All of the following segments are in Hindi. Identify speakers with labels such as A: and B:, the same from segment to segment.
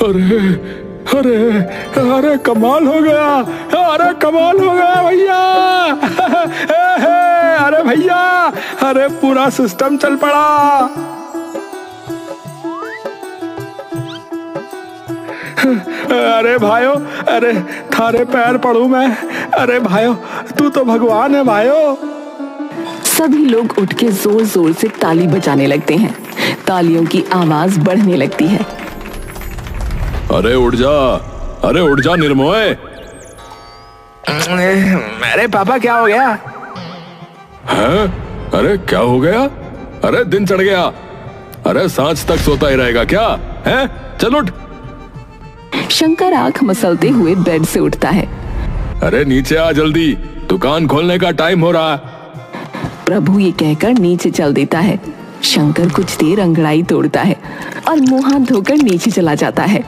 A: अरे अरे अरे कमाल हो गया, अरे कमाल हो गया भैया। अरे भैया, अरे पूरा सिस्टम चल पड़ा। अरे भाइयों, अरे थारे पैर पड़ू मैं। अरे भाइयों, तू तो भगवान है भाइयों।
B: सभी लोग उठ के जोर जोर से ताली बजाने लगते हैं। तालियों की आवाज बढ़ने लगती है।
A: अरे उठ जा, अरे उठ जा निर्मोय।
C: अरे पापा क्या हो गया?
A: हैं? अरे क्या हो गया? अरे दिन चढ़ गया। अरे सांझ तक सोता ही रहेगा क्या? हैं? चल उठ।
B: शंकर आंख मसलते हुए बेड से उठता है।
A: अरे नीचे आ जल्दी, दुकान खोलने का टाइम हो रहा है।
B: प्रभु ये कहकर नीचे चल देता है। शंकर कुछ देर अंगड़ाई तोड़ता है और मुंह हाथ धोकर नीचे चला जाता है।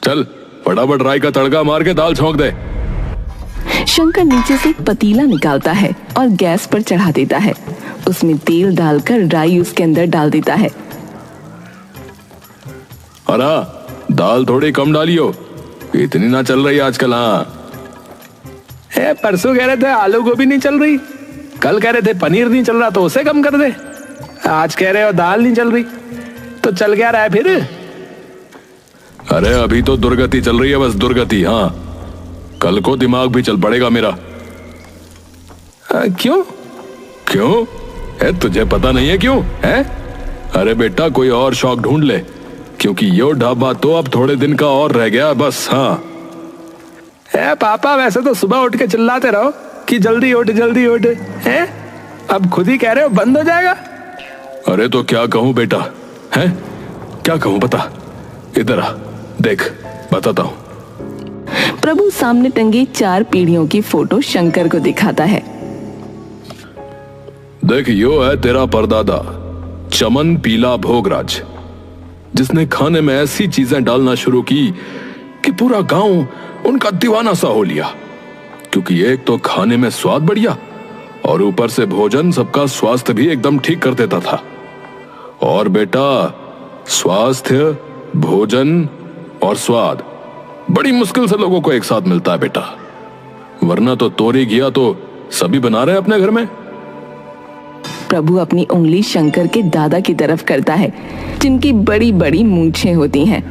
A: चल फटाफट राई का तड़का मार के दाल छौंक दे।
B: शंकर नीचे से एक पतीला निकालता है और गैस पर चढ़ा देता है। उसमें तेल डालकर राई उसके अंदर डाल देता है।
A: अरे दाल थोड़ी कम डालियो, इतनी ना चल रही आजकल। हाँ,
C: परसों कह रहे थे आलू गोभी नहीं चल रही, कल कह रहे थे पनीर नहीं चल रहा तो उसे कम कर दे, आज कह रहे हो दाल नहीं चल रही, तो चल क्या रहा है फिर?
A: अरे अभी तो दुर्गति चल रही है, बस दुर्गति। हाँ, कल को दिमाग भी चल पड़ेगा मेरा।
C: क्यों?
A: क्यों है? तुझे पता नहीं है क्यों है? अरे बेटा कोई और शौक ढूंढ ले, क्योंकि यो ढाबा तो अब थोड़े दिन का और रह गया बस। हाँ
C: पापा, वैसे तो सुबह उठ के चिल्लाते रहो कि जल्दी उठ जल्दी उठ, हैं? अब खुद ही कह रहे हो बंद हो जाएगा।
A: अरे तो क्या कहूं बेटा, हैं? क्या कहूं बता। इधर आ, देख बताता हूं।
B: प्रभु सामने टंगी 4 पीढ़ियों की फोटो शंकर को दिखाता है।
A: देख यो है तेरा परदादा चमन पीला भोगराज, जिसने खाने में ऐसी चीजें डालना शुरू की कि पूरा गांव उनका दीवाना सा हो लिया। क्योंकि एक तो खाने में स्वाद बढ़िया और ऊपर से भोजन सबका स्वास्थ्य भी एकदम ठीक कर देता था। और बेटा स्वास्थ्य, भोजन और स्वाद बड़ी मुश्किल से लोगों को एक साथ मिलता है बेटा, वरना तो तोरी घिया तो सभी बना रहे हैं अपने घर में।
B: प्रभु अपनी उंगली शंकर के दादा की तरफ करता है, जिनकी बड़ी बड़ी मूंछें होती हैं।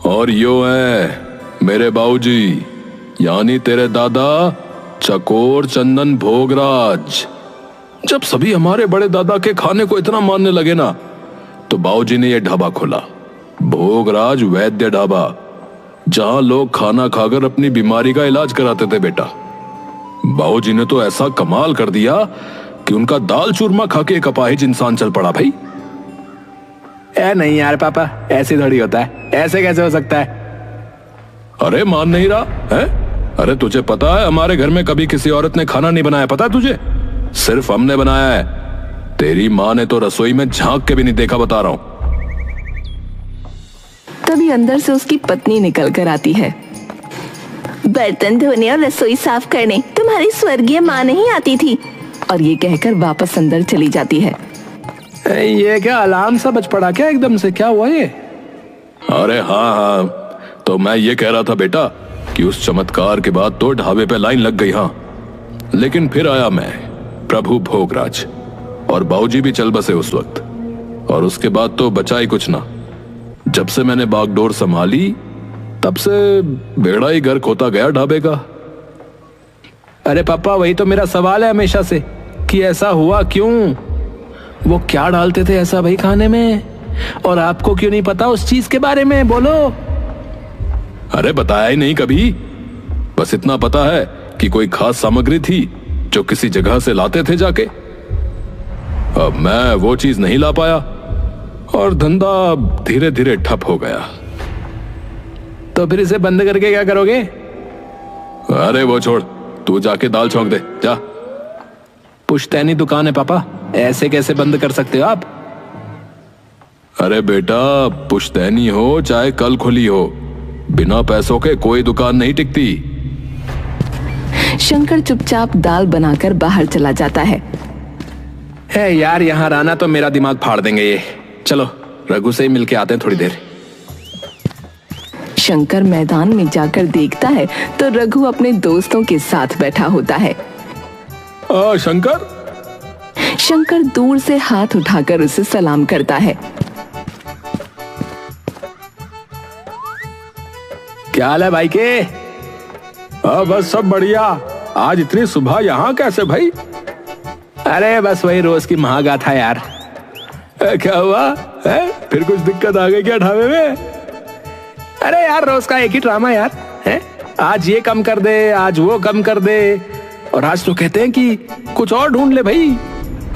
A: और यो है मेरे बाबूजी, यानी तेरे दादा चकोर चंदन भोगराज। जब सभी हमारे बड़े दादा के खाने को इतना मानने लगे ना, तो बाबूजी ने यह ढाबा खोला, भोगराज वैद्य ढाबा, जहां लोग खाना खाकर अपनी बीमारी का इलाज कराते थे बेटा। बाबूजी ने तो ऐसा कमाल कर दिया कि उनका दाल चूरमा खा के एक अपाहिज इंसान चल पड़ा भाई।
C: नहीं यार पापा, ऐसे थोड़ी होता है, ऐसे कैसे हो सकता है?
A: अरे मान नहीं रहा है? अरे तुझे पता है हमारे घर में कभी किसी औरत ने खाना नहीं बनाया, पता है तुझे? सिर्फ हमने बनाया है। तेरी माँ ने तो रसोई में झांक के भी नहीं देखा, बता रहा हूं।
B: तभी अंदर से उसकी पत्नी निकल कर आती है।
D: बर्तन धोने और रसोई साफ करने तुम्हारी स्वर्गीय माँ नहीं आती थी?
B: और ये कहकर वापस अंदर चली जाती है।
C: ये क्या अलार्म सा बज पड़ा क्या एकदम से? क्या हुआ ये?
A: अरे हाँ, तो मैं ये कह रहा था बेटा कि उस चमत्कार के बाद तो ढाबे पे लाइन लग गई। हाँ, लेकिन फिर आया मैं, प्रभु भोगराज, और बाबूजी भी चल बसे उस वक्त। और उसके बाद तो बचा ही कुछ ना। जब से मैंने बागडोर संभाली, तब से बेड़ा ही गर्क होता गया ढाबे का।
C: अरे पापा, वही तो मेरा सवाल है हमेशा से कि ऐसा हुआ क्यों? वो क्या डालते थे ऐसा भाई खाने में, और आपको क्यों नहीं पता उस चीज के बारे में? बोलो।
A: अरे बताया ही नहीं कभी, बस इतना पता है कि कोई खास सामग्री थी जो किसी जगह से लाते थे जाके। अब मैं वो चीज नहीं ला पाया और धंधा धीरे धीरे ठप हो गया।
C: तो फिर इसे बंद करके क्या करोगे?
A: अरे वो छोड़, तू जाके दाल छौंक दे जा।
C: पुश्तैनी दुकान है पापा, ऐसे कैसे बंद कर सकते हो आप?
A: अरे बेटा, पुश्तैनी हो चाहे कल खुली हो, बिना पैसों के कोई दुकान नहीं टिकती।
B: शंकर चुपचाप दाल बनाकर बाहर चला जाता है।
C: यार, यहाँ रहना तो मेरा दिमाग फाड़ देंगे ये। चलो रघु से ही मिलके आते हैं थोड़ी देर।
B: शंकर मैदान में जाकर देखता है तो रघु अपने दोस्तों के साथ बैठा होता है।
A: शंकर।
B: शंकर दूर से हाथ उठाकर उसे सलाम करता है।
C: क्या हाल है भाई के?
A: बस सब बढ़िया। आज इतनी सुबह यहाँ कैसे भाई?
C: अरे बस वही रोज की महागाथा यार।
A: क्या हुआ है? फिर कुछ दिक्कत आ गई क्या ढाबे में?
C: अरे यार रोज का एक ही ड्रामा यार है। आज ये कम कर दे, आज वो कम कर दे, और आज तो कहते हैं कि कुछ और ढूंढ ले भाई।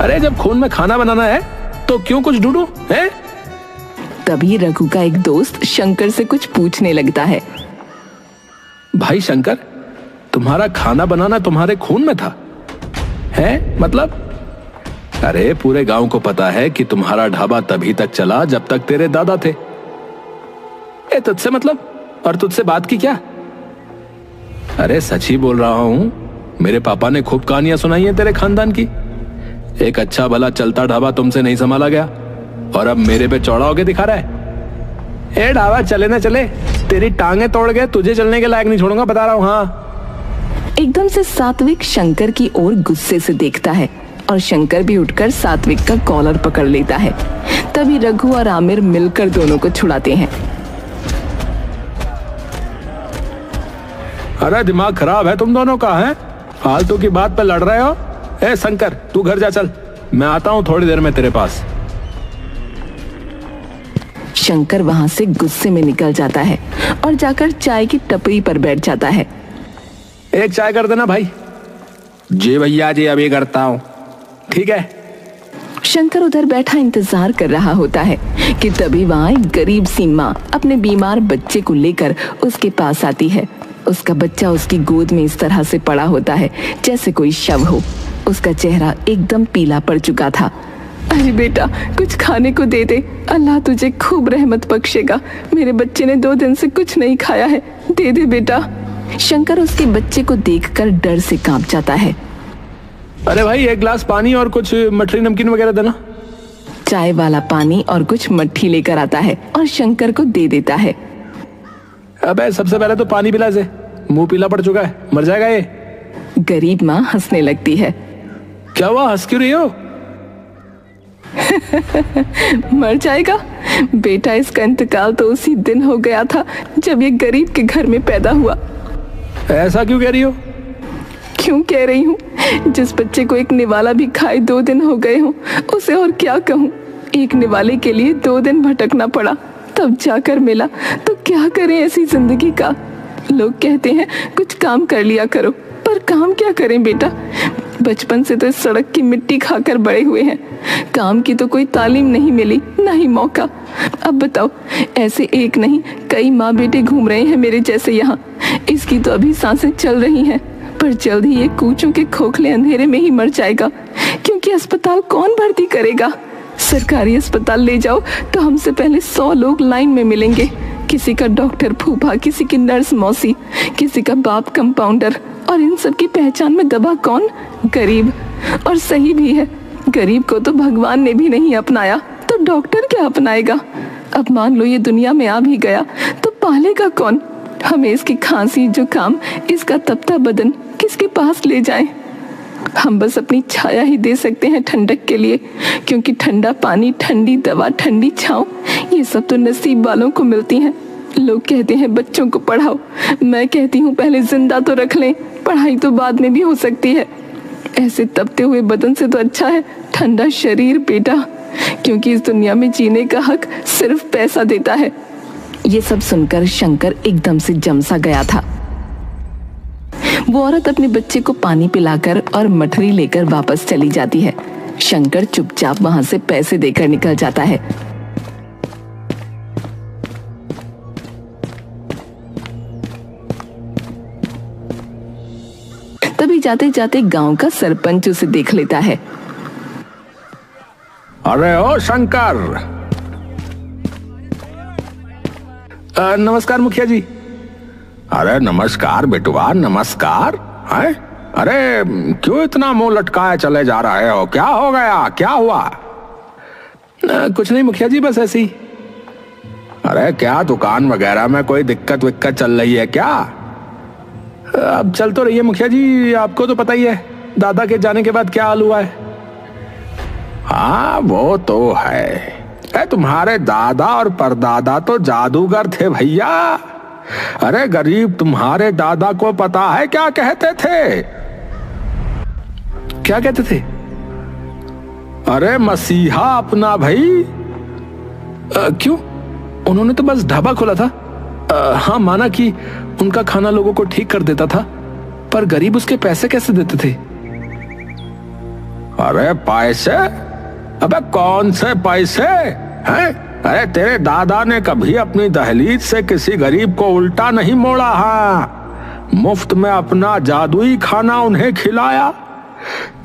C: अरे जब खून में खाना बनाना है तो क्यों कुछ ढूंढूं है?
B: तभी रघु का एक दोस्त शंकर से कुछ पूछने लगता है।
C: भाई शंकर, तुम्हारा खाना बनाना तुम्हारे खून में था है? मतलब? अरे पूरे गांव को पता है कि तुम्हारा ढाबा तभी तक चला जब तक तेरे दादा थे। तुझसे मतलब? और तुझसे बात की क्या? अरे सच ही बोल रहा हूं, मेरे पापा ने खूब कहानियां सुनाई हैं तेरे खानदान की। एक अच्छा भला चलता ढाबा तुमसे नहीं संभाला गया और अब मेरे पे चौड़ा होके दिखा रहा है। ए ढाबा चले ना चले, तेरी टांगे तोड़ के तुझे चलने के लायक नहीं छोड़ूंगा, बता रहा हूं। हाँ।
B: एकदम से सात्विक शंकर की ओर गुस्से से देखता है और शंकर भी उठकर सात्विक का कॉलर पकड़ लेता है। तभी रघु और आमिर मिलकर दोनों को छुड़ाते हैं।
C: अरे दिमाग खराब है तुम दोनों का है? फालतू की बात पे लड़ रहे हो? ए शंकर, तू घर जा, चल मैं आता हूं थोड़ी देर में तेरे पास।
B: शंकर वहां से गुस्से में निकल जाता है और जाकर चाय की टपरी पर बैठ जाता है।
C: एक चाय कर देना भाई। जी भैया जी, अभी करता हूं। ठीक है।
B: शंकर उधर बैठा इंतजार कर रहा होता है कि तभी वहां एक गरीब सी माँ अपने बीमार बच्चे को लेकर उसके पास आती है। उसका बच्चा उसकी गोद में इस तरह से पड़ा होता है जैसे कोई शव हो। उसका चेहरा एकदम पीला पड़ चुका था। अरे बेटा, कुछ खाने को दे दे, अल्लाह तुझे खूब रहमत बख्शेगा। मेरे बच्चे ने 2 दिन से कुछ नहीं खाया है, दे दे बेटा। शंकर उसके बच्चे को देखकर डर से कांप जाता है।
C: अरे भाई, एक गिलास पानी और कुछ मठरी नमकीन वगैरह देना।
B: चाय वाला पानी और कुछ मट्ठी लेकर आता है और शंकर को दे देता है।
C: अबे सबसे पहले तो पानी पिला से, मुंह पीला पड़ चुका है, मर जाएगा ये।
B: गरीब माँ हंसने लगती है।
C: क्या हुआ, हंस क्यों रही हो?
B: मर जाएगा बेटा, इसका इंतकाल तो उसी दिन हो गया था जब ये गरीब के घर में पैदा हुआ।
C: ऐसा क्यों कह रही हो?
B: क्यों कह रही हूँ? जिस बच्चे को एक निवाला भी खाए 2 दिन हो गए हों, उसे और क्या कहूँ। एक निवाले के लिए 2 दिन भटकना पड़ा, तब जाकर मिला। तो क्या करें ऐसी जिंदगी का। लोग कहते हैं कुछ काम कर लिया करो, पर काम क्या करें बेटा। बचपन से तो इस सड़क की मिट्टी खाकर बड़े हुए हैं, काम की तो कोई तालीम नहीं मिली, ना ही मौका। अब बताओ, ऐसे एक नहीं कई माँ बेटे घूम रहे हैं मेरे जैसे यहाँ। इसकी तो अभी सांसें चल रही हैं, पर जल्द ही ये कूचों के खोखले अंधेरे में ही मर जाएगा, क्योंकि अस्पताल कौन भर्ती करेगा। सरकारी अस्पताल ले जाओ तो हमसे पहले 100 लोग लाइन में मिलेंगे। किसी का डॉक्टर फूफा, किसी की नर्स मौसी, किसी का बाप कंपाउंडर, और इन सब की पहचान में दबा कौन? गरीब। और सही भी है, गरीब को तो भगवान ने भी नहीं अपनाया, तो डॉक्टर क्या अपनाएगा। अब मान लो ये दुनिया में आ भी गया तो पालेगा कौन। हमें इसकी खांसी, जुकाम, इसका तपता बदन किसके पास ले जाएं? हम बस अपनी छाया ही दे सकते हैं ठंडक के लिए, क्योंकि ठंडा पानी, ठंडी दवा, ठंडी छांव, ये सब तो नसीब वालों को मिलती हैं। लोग कहते हैं बच्चों को पढ़ाओ, मैं कहती हूँ पहले जिंदा तो रख लें, पढ़ाई तो बाद में भी हो सकती है। ऐसे तपते हुए बदन से तो अच्छा है ठंडा शरीर बेटा, क्योंकि इस दुनिया में जीने का हक सिर्फ पैसा देता है। ये सब सुनकर शंकर एकदम से जमसा गया था। वो औरत अपने बच्चे को पानी पिलाकर और मठरी लेकर वापस चली जाती है। शंकर चुपचाप वहां से पैसे देकर निकल जाता है। तभी जाते जाते गांव का सरपंच उसे देख लेता है।
C: अरे ओ शंकर। नमस्कार मुखिया जी।
A: अरे नमस्कार बेटुआ, नमस्कार। है? अरे क्यों इतना मुंह लटकाए चले जा रहे हो? क्या हो गया, क्या हुआ?
C: कुछ नहीं मुखिया जी, बस ऐसे ही। अरे क्या दुकान वगैरह में कोई दिक्कत विक्कत चल रही है क्या? अब चल तो रही है मुखिया जी, आपको तो पता ही है दादा के जाने के बाद क्या हाल हुआ है। हाँ वो तो है, तुम्हारे दादा और परदादा तो जादूगर थे भैया। अरे गरीब तुम्हारे दादा को पता है क्या कहते थे? क्या कहते थे? अरे मसीहा अपना भाई। क्यों? उन्होंने तो बस ढाबा खोला था। हाँ माना कि उनका खाना लोगों को ठीक कर देता था, पर गरीब उसके पैसे कैसे देते थे? अरे पैसे? अबे कौन से पैसे हैं? अरे तेरे दादा ने कभी अपनी दहलीज से किसी गरीब को उल्टा नहीं मोड़ा। हाँ, मुफ्त में अपना जादुई खाना उन्हें खिलाया।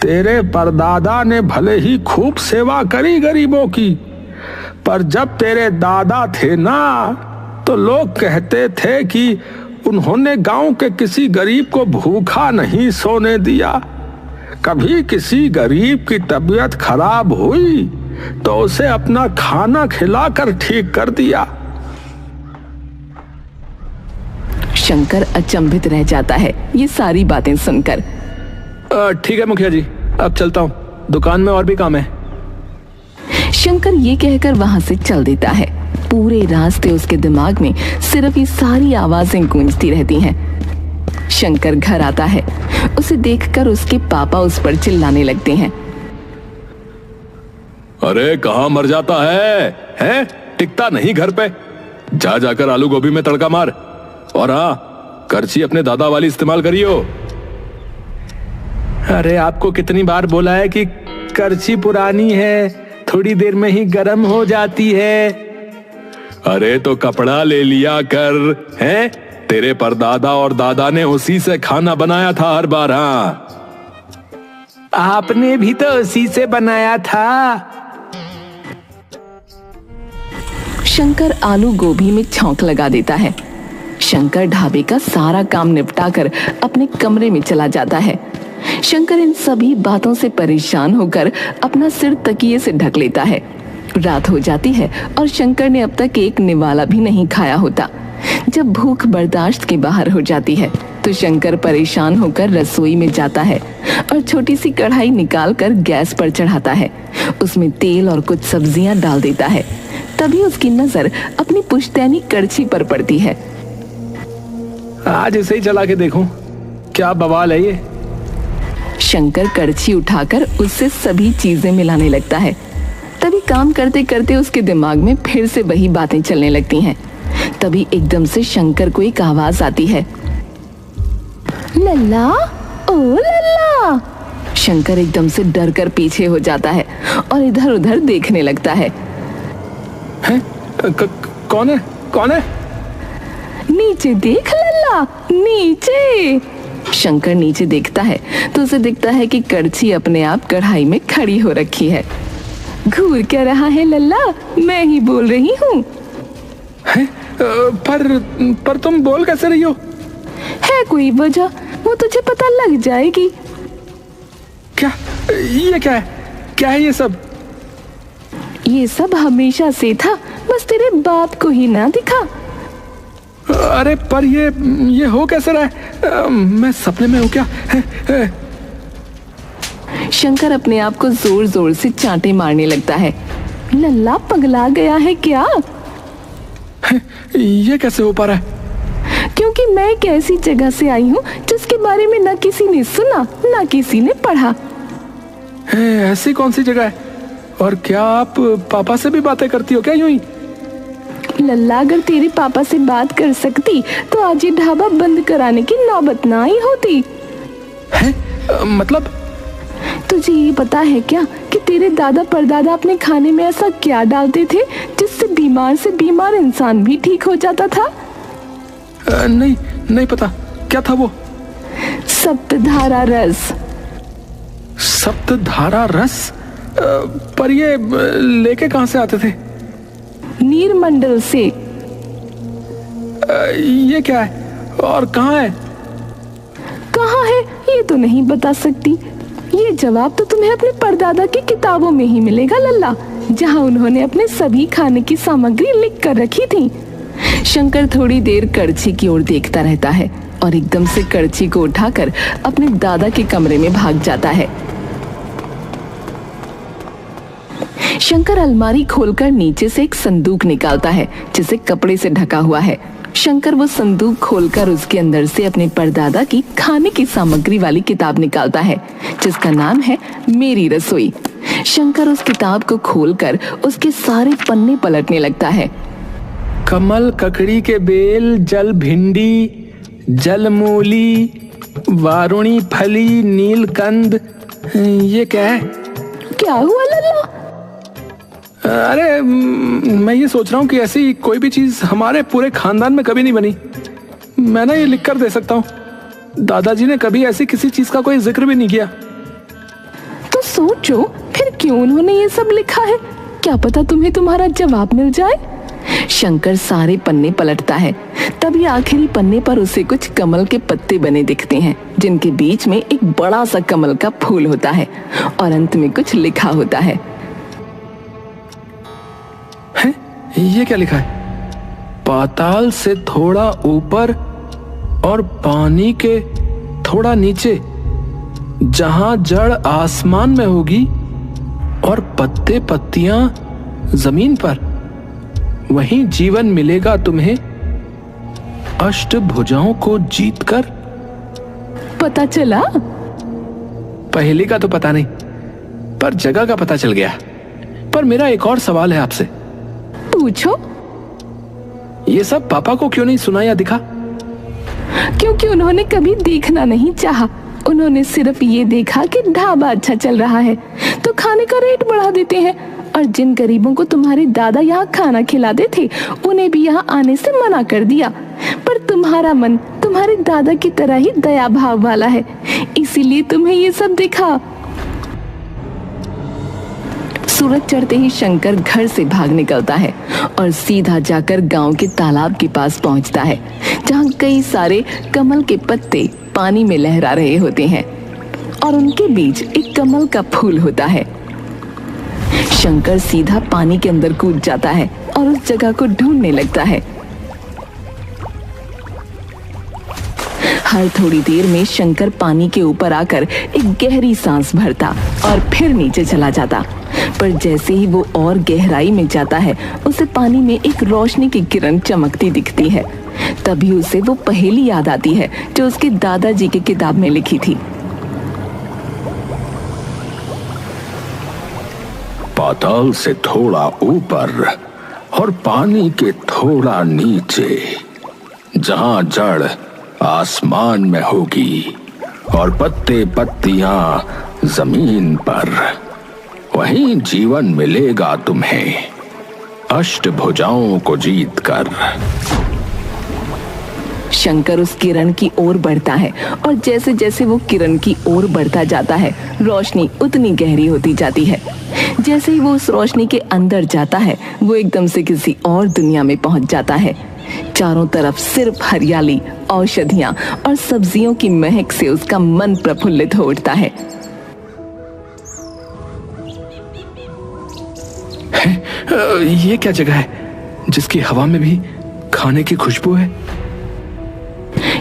C: तेरे परदादा ने भले ही खूब सेवा करी गरीबों की, पर जब तेरे दादा थे ना तो लोग कहते थे कि उन्होंने गांव के किसी गरीब को भूखा नहीं सोने दिया। कभी किसी गरीब की तबीयत खराब हुई तो उसे अपना खाना खिलाकर ठीक कर दिया।
B: शंकर अचंभित रह जाता है ये सारी बातें सुनकर।
C: ठीक है मुखिया जी, अब चलता हूँ, दुकान में और भी काम है।
B: शंकर ये कहकर वहां से चल देता है। पूरे रास्ते उसके दिमाग में सिर्फ ये सारी आवाजें गूंजती रहती हैं। शंकर घर आता है, उसे देखकर उसके पापा उस पर चिल्लाने लगते हैं।
A: अरे कहाँ मर जाता है? टिकता नहीं घर पे? जा जाकर आलू गोभी में तड़का मार, और हाँ करछी अपने दादा वाली इस्तेमाल करियो।
C: अरे आपको कितनी बार बोला है कि करछी पुरानी है, थोड़ी देर में ही गर्म हो जाती है।
A: अरे तो कपड़ा ले लिया कर, हैं? तेरे परदादा और दादा ने उसी से खाना बनाया था हर बार। हाँ
C: आपने भी तो उसी से बनाया था।
B: शंकर आलू गोभी में छौंक लगा देता है। शंकर ढाबे का सारा काम निपटाकर अपने कमरे में चला जाता है। शंकर इन सभी बातों से परेशान होकर अपना सिर तकिए से ढक लेता है। रात हो जाती है और शंकर ने अब तक एक निवाला भी नहीं खाया होता। जब भूख बर्दाश्त के बाहर हो जाती है तो शंकर परेशान होकर रसोई में जाता है और छोटी सी कढ़ाई निकालकर गैस पर चढ़ाता है। उसमें तेल और कुछ सब्जियां डाल देता है। तभी उसकी नजर अपनी पुश्तैनी कड़छी पर पड़ती है।
C: आज इसे ही चला के देखूं, क्या बवाल है ये।
B: शंकर कड़छी उठाकर उससे सभी चीजें मिलाने लगता है। तभी काम करते करते उसके दिमाग में फिर से वही बातें चलने लगती हैं। तभी एकदम से शंकर को एक आवाज आती है, लल्ला, ओ लल्ला। शंकर एकदम से डर कर पीछे हो जाता है और इधर उधर देखने लगता है।
C: कौन है? कौन है?
B: नीचे देख लल्ला, नीचे। शंकर नीचे देखता है तो उसे दिखता है कि कड़छी अपने आप कढ़ाई में खड़ी हो रखी है। घूर क्या रहा है लल्ला? मैं ही बोल रही हूँ।
C: पर तुम बोल कैसे रही हो?
B: है कोई वजह? वो तुझे पता लग जाएगी।
C: क्या? ये क्या है? क्या है ये सब?
B: ये सब हमेशा से था, बस तेरे बाप को ही ना दिखा।
C: अरे पर ये हो कैसे रहा है? मैं सपने में हूँ क्या?
B: शंकर अपने आप को जोर जोर से चांटे मारने लगता है। लल्ला पगला गया है क्या?
C: ये कैसे हो पा रहा है?
B: क्योंकि मैं एक ऐसी जगह से आई हूँ जिसके बारे में न किसी ने सुना न किसी ने पढ़ा।
C: ऐसी कौन सी जगह है? और क्या आप पापा से भी बातें करती हो क्या यूं ही?
B: लल्ला अगर तेरे पापा से बात कर सकती तो आज ये ढाबा बंद कराने की नौबत ना आई होती।
C: मतलब?
B: तुझे ये पता है क्या कि तेरे दादा परदादा अपने खाने में ऐसा क्या डालते थे जिससे बीमार से बीमार इंसान भी ठीक हो जाता था?
C: नहीं पता। क्या था वो?
B: सप्तधारा रस।
C: सप्तधारा रस? पर ये लेके कहां से आते थे?
B: नीरमंडल से।
C: ये क्या है और कहाँ है?
B: कहाँ है ये तो नहीं बता सकती। ये जवाब तो तुम्हें अपने परदादा की किताबों में ही मिलेगा लल्ला। जहाँ उन्होंने अपने सभी खाने की सामग्री लिख कर रखी थी। शंकर थोड़ी देर कड़छी की ओर देखता रहता है और एकदम से कड़छी को उठाकर अपने दादा के कमरे में भाग जाता है। शंकर अलमारी खोलकर नीचे से एक संदूक निकालता है जिसे कपड़े से ढका हुआ है। शंकर वो संदूक खोलकर उसके अंदर से अपने परदादा की खाने की सामग्री वाली किताब निकालता है जिसका नाम है मेरी रसोई। शंकर उस किताब को खोलकर उसके सारे पन्ने पलटने लगता है।
C: कमल ककड़ी के बेल, जल भिंडी, जल मूली, वारुणी फली, नीलकंद, ये क्या है?
B: क्या हुआ लल्ला?
C: अरे मैं ये सोच रहा हूँ कि ऐसी कोई भी चीज हमारे पूरे खानदान में कभी नहीं बनी। मैं ना ये लिख कर दे सकता हूँ, दादाजी ने कभी ऐसी किसी चीज का कोई जिक्र भी नहीं किया।
B: तो सोचो फिर क्यों उन्होंने ये सब लिखा है, क्या पता तुम्हें तुम्हारा जवाब मिल जाए। शंकर सारे पन्ने पलटता है, तभी आखिरी पन्ने पर उसे कुछ कमल के पत्ते बने दिखते हैं जिनके बीच में एक बड़ा सा कमल का फूल होता है और अंत में कुछ लिखा होता है।
C: ये क्या लिखा है? पाताल से थोड़ा ऊपर और पानी के थोड़ा नीचे, जहां जड़ आसमान में होगी और पत्ते पत्तियां जमीन पर, वहीं जीवन मिलेगा तुम्हें अष्टभुजाओं को जीतकर।
B: पता चला?
C: पहेली का तो पता नहीं, पर जगह का पता चल गया। पर मेरा एक और सवाल है आपसे।
B: पूछो।
C: ये सब पापा को क्यों नहीं सुनाया दिखा?
B: क्योंकि उन्होंने कभी देखना नहीं चाहा। उन्होंने सिर्फ ये देखा कि ढाबा अच्छा चल रहा है तो खाने का रेट बढ़ा देते हैं, और जिन गरीबों को तुम्हारे दादा यहाँ खाना खिलाते थे उन्हें भी यहाँ आने से मना कर दिया। पर तुम्हारा मन तुम्हारे दादा की तरह ही दया भाव वाला है, इसीलिए तुम्हें ये सब दिखा। सूरज चढ़ते ही शंकर घर से भाग निकलता है और सीधा जाकर गांव के तालाब के पास पहुंचता है जहां कई सारे कमल के पत्ते पानी में लहरा रहे होते हैं और उनके बीच एक कमल का फूल होता है। शंकर सीधा पानी के अंदर कूद जाता है और उस जगह को ढूंढने लगता है। हर थोड़ी देर में शंकर पानी के ऊपर आकर एक गहरी सांस भरता और फिर नीचे चला जाता। पर जैसे ही वो और गहराई में जाता है उसे पानी में एक रोशनी की किरण चमकती दिखती है। तभी उसे वो पहेली याद आती है जो उसके दादाजी की किताब में लिखी थी।
A: पाताल से थोड़ा ऊपर और पानी के थोड़ा नीचे, जहां जड़ आसमान में होगी और पत्ते पत्तियां जमीन पर, वहीं जीवन मिलेगा तुम्हें अष्टभुजाओं को जीतकर।
B: शंकर उस किरण की ओर बढ़ता है और जैसे जैसे वो किरण की ओर बढ़ता जाता है रोशनी उतनी गहरी होती जाती है। जैसे ही वो उस रोशनी के अंदर जाता है वो एकदम से किसी और दुनिया में पहुंच जाता है। चारों तरफ सिर्फ हरियाली, औषधियां और सब्जियों की महक से उसका मन प्रफुल्लित हो उठता है।
C: ये क्या जगह है जिसकी हवा में भी खाने की खुशबू है?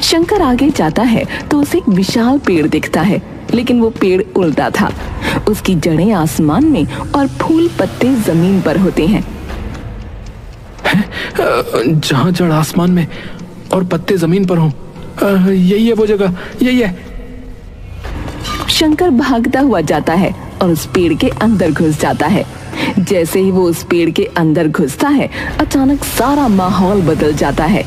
B: शंकर आगे जाता है तो उसे एक विशाल पेड़ दिखता है, लेकिन वो पेड़ उल्टा था। उसकी जड़ें आसमान में और फूल पत्ते जमीन पर होते हैं।
C: जहां जड़ आसमान में और पत्ते जमीन पर हों, यही है वो जगह, यही है।
B: शंकर भागता हुआ जाता है और उस पेड़ के अंदर घुस जाता है। जैसे ही वो उस पेड़ के अंदर घुसता है अचानक सारा माहौल बदल जाता है।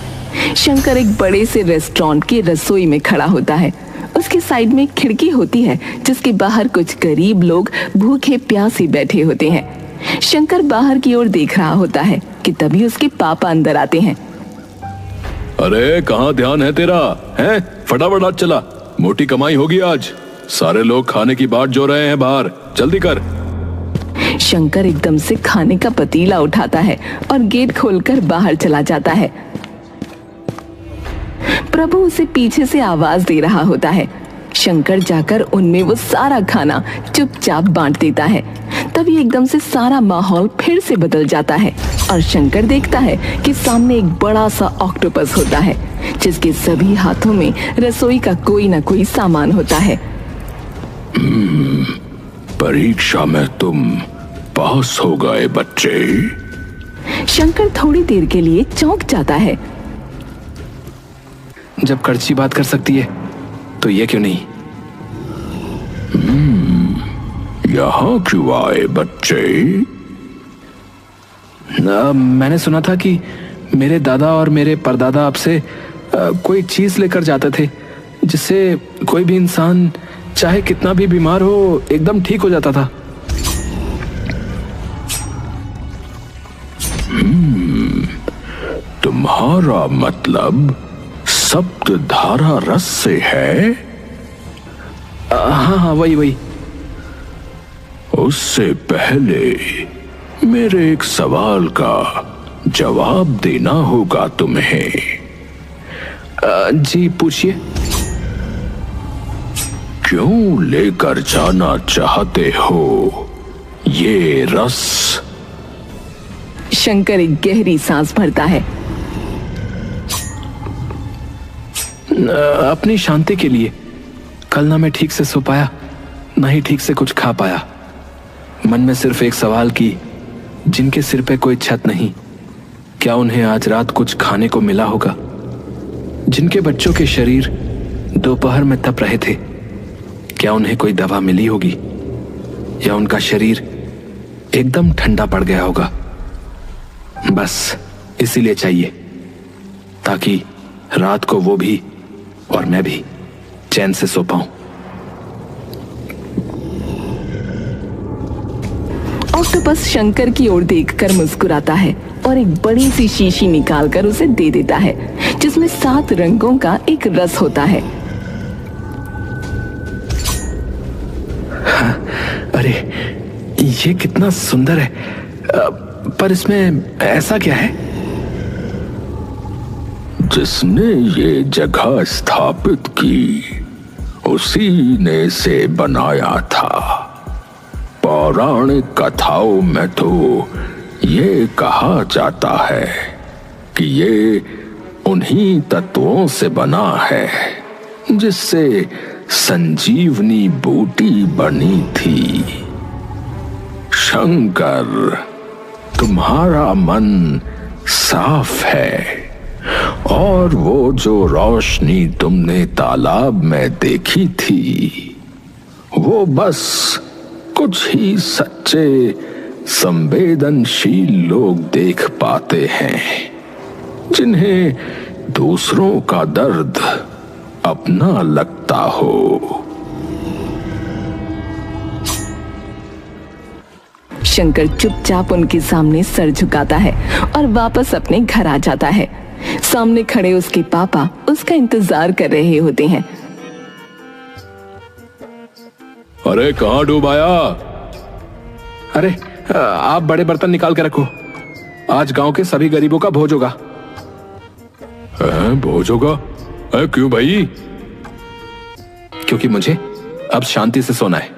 B: शंकर एक बड़े से रेस्टोरेंट की रसोई में खड़ा होता है। उसके साइड में एक खिड़की होती है जिसके बाहर कुछ गरीब लोग भूखे प्यासे बैठे होते हैं। शंकर बाहर की ओर देख रहा होता है कि तभी उसके पापा अंदर आते हैं।
A: अरे कहाँ ध्यान है तेरा? हैं? फटाफट आज चला, मोटी कमाई होगी आज। सारे लोग खाने की बाट जो रहे हैं बाहर, जल्दी कर।
B: शंकर एकदम से खाने का पतीला उठाता है और गेट खोलकर बाहर चला जाता है। प्रभु उसे पीछे से आवाज दे रहा होता है। शंकर जाकर उनमें वो सारा खाना चुपचाप बांट देता है। तभी एकदम से सारा माहौल फिर से बदल जाता है और शंकर देखता है कि सामने एक बड़ा सा ऑक्टोपस होता है, जिसके सभी हाथों में रसोई का कोई ना कोई सामान होता है।
A: परीक्षा में तुम पास हो गए बच्चे।
B: शंकर थोड़ी देर के लिए चौंक जाता है।
C: जब कड़छी बात कर सकती है तो ये क्यों नहीं?
A: यहाँ क्यों आए बच्चे?
C: मैंने सुना था कि मेरे दादा और मेरे परदादा आपसे कोई चीज लेकर जाते थे, जिससे कोई भी इंसान चाहे कितना भी बीमार हो एकदम ठीक हो जाता था।
A: तुम्हारा मतलब सप्तधारा रस से है?
C: हाँ हाँ, वही।
A: उससे पहले मेरे एक सवाल का जवाब देना होगा तुम्हें।
C: जी पूछिए।
A: क्यों लेकर जाना चाहते हो ये रस?
B: शंकर एक गहरी सांस भरता है।
C: अपनी शांति के लिए। कल ना मैं ठीक से सो पाया, ना ही ठीक से कुछ खा पाया। मन में सिर्फ एक सवाल की, जिनके सिर पे कोई छत नहीं, क्या उन्हें आज रात कुछ खाने को मिला होगा? जिनके बच्चों के शरीर दोपहर में तप रहे थे, क्या उन्हें कोई दवा मिली होगी? या उनका शरीर एकदम ठंडा पड़ गया होगा? बस इसीलिए चाहिए, ताकि रात को वो भी और मैं भी चैन से सो पाऊं।
B: ऑक्टोपस शंकर की ओर देखकर मुस्कुराता है और एक बड़ी सी शीशी निकालकर उसे दे देता है, जिसमें 7 रंगों का एक रस होता है।
C: अरे ये कितना सुंदर है, पर इसमें ऐसा क्या है?
A: जिसने ये जगह स्थापित की उसी ने इसे बनाया था। पौराणिक कथाओं में तो ये कहा जाता है कि ये उन्हीं तत्वों से बना है जिससे संजीवनी बूटी बनी थी। शंकर, तुम्हारा मन साफ है और वो जो रोशनी तुमने तालाब में देखी थी, वो बस कुछ ही सच्चे संवेदनशील लोग देख पाते हैं, जिन्हें दूसरों का दर्द अपना लगता हो।
B: शंकर चुपचाप उनके सामने सर झुकाता है और वापस अपने घर आ जाता है। सामने खड़े उसके पापा उसका इंतजार कर रहे होते हैं।
A: अरे कहाँ डूबाया?
C: अरे आप बड़े बर्तन निकाल के रखो, आज गांव के सभी गरीबों का भोज होगा।
A: भोज होगा? क्यों भाई?
C: क्योंकि मुझे अब शांति से सोना है।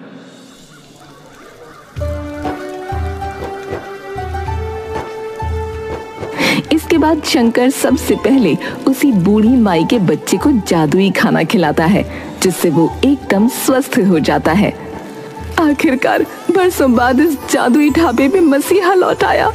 B: इसके बाद शंकर सबसे पहले उसी बूढ़ी माई के बच्चे को जादुई खाना खिलाता है, जिससे वो एकदम स्वस्थ हो जाता है। आखिरकार बरसों बाद इस जादुई ढाबे में मसीहा लौट आया।